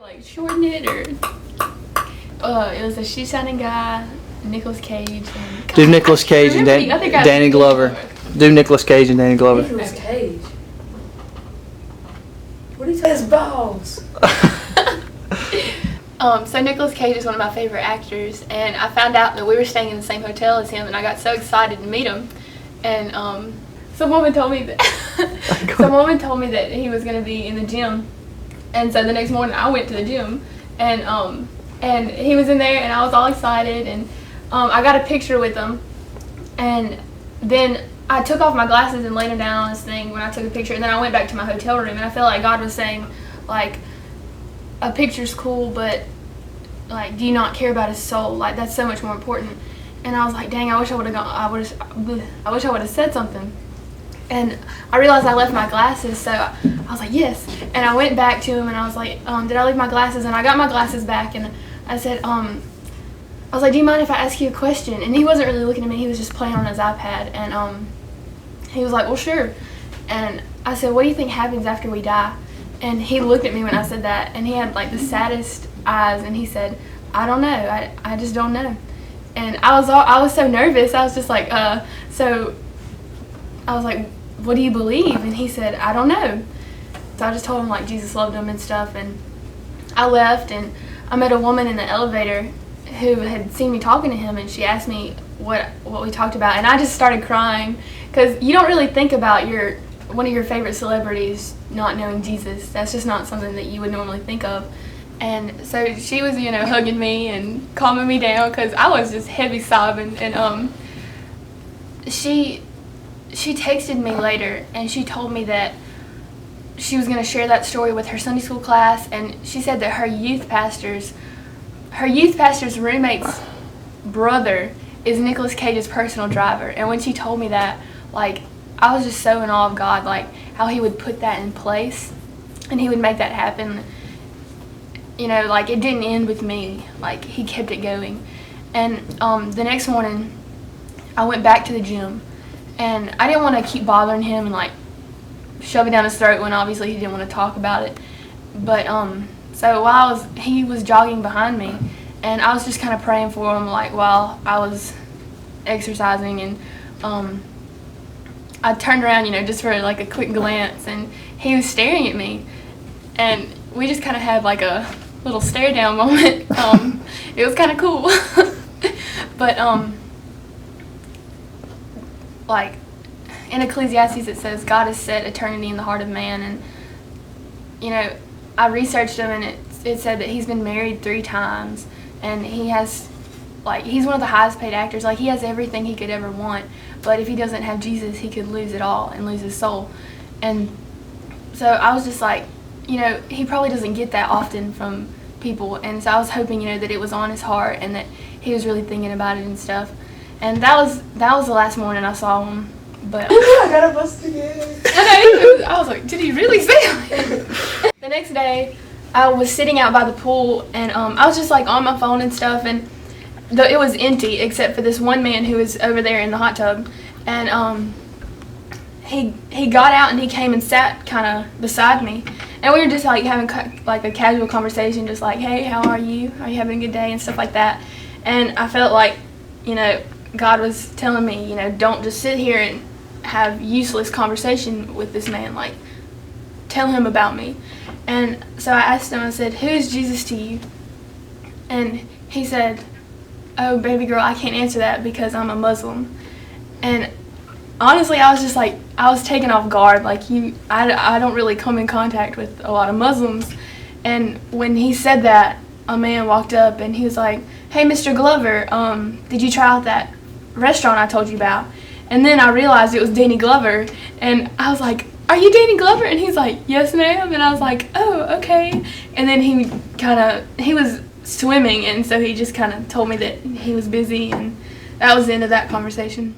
Like shorten it, or it was a shoe signing guy, Nicolas Cage, and Do Nicolas Cage and Danny Glover. Do Nicolas Cage and Danny Glover. Nicolas Cage. What do you say? His balls. So Nicolas Cage is one of my favorite actors, and I found out that we were staying in the same hotel as him, and I got so excited to meet him. And some woman told me that he was going to be in the gym, and so the next morning I went to the gym, and he was in there, and I was all excited, and I got a picture with him, and then I took off my glasses and laid them down on this thing when I took a picture, and then I went back to my hotel room, and I felt like God was saying, like, a picture's cool, but like, do you not care about his soul? Like, that's so much more important. And I was like, dang, I wish I would have said something. And I realized I left my glasses, so I was like, yes. And I went back to him, and I was like, did I leave my glasses? And I got my glasses back, and I said, I was like, do you mind if I ask you a question? And he wasn't really looking at me, he was just playing on his iPad, and he was like, well, sure. And I said, what do you think happens after we die? And he looked at me when I said that, and he had like the saddest eyes, and he said, I don't know, I just don't know. And I was so nervous. I was just like, so I was like, what do you believe? And he said, I don't know. So I just told him like Jesus loved him and stuff, and I left, and I met a woman in the elevator who had seen me talking to him, and she asked me what we talked about, and I just started crying, because you don't really think about one of your favorite celebrities not knowing Jesus. That's just not something that you would normally think of. And so she was, hugging me and calming me down, because I was just heavy sobbing. And she texted me later, and she told me that she was going to share that story with her Sunday school class, and she said that her youth pastor's roommate's brother is Nicolas Cage's personal driver. And when she told me that, like, I was just so in awe of God, like how he would put that in place and he would make that happen. Like, it didn't end with me. Like, he kept it going. And the next morning, I went back to the gym, and I didn't want to keep bothering him and like shove it down his throat when obviously he didn't want to talk about it. But so while he was jogging behind me, and I was just kind of praying for him, like, while I was exercising, and I turned around, just for like a quick glance, and he was staring at me, and we just kind of had like a little stare down moment. It was kind of cool. But like in Ecclesiastes it says God has set eternity in the heart of man, and I researched him, and it said that he's been married 3 times, and he's one of the highest paid actors. Like, he has everything he could ever want, but if he doesn't have Jesus, he could lose it all and lose his soul. And so I was just like, he probably doesn't get that often from people, and so I was hoping, that it was on his heart and that he was really thinking about it and stuff. And that was the last morning I saw him. But I got a bust again. I was like, did he really say it? The next day, I was sitting out by the pool, and I was just like on my phone and stuff, and it was empty except for this one man who was over there in the hot tub, and he got out and he came and sat kind of beside me, and we were just like having like a casual conversation, just like, hey, how are you having a good day and stuff like that. And I felt like God was telling me, don't just sit here and have useless conversation with this man, like, tell him about me. And so I asked him, I said, who is Jesus to you? And he said, oh, baby girl, I can't answer that because I'm a Muslim. And honestly, I was just like, I was taken off guard. Like, I don't really come in contact with a lot of Muslims. And when he said that, a man walked up and he was like, hey, Mr. Glover, did you try out that restaurant I told you about? And then I realized it was Danny Glover, and I was like, are you Danny Glover? And he's like, yes, ma'am. And I was like, oh, okay. And then he was swimming, and so he just kind of told me that he was busy, and that was the end of that conversation.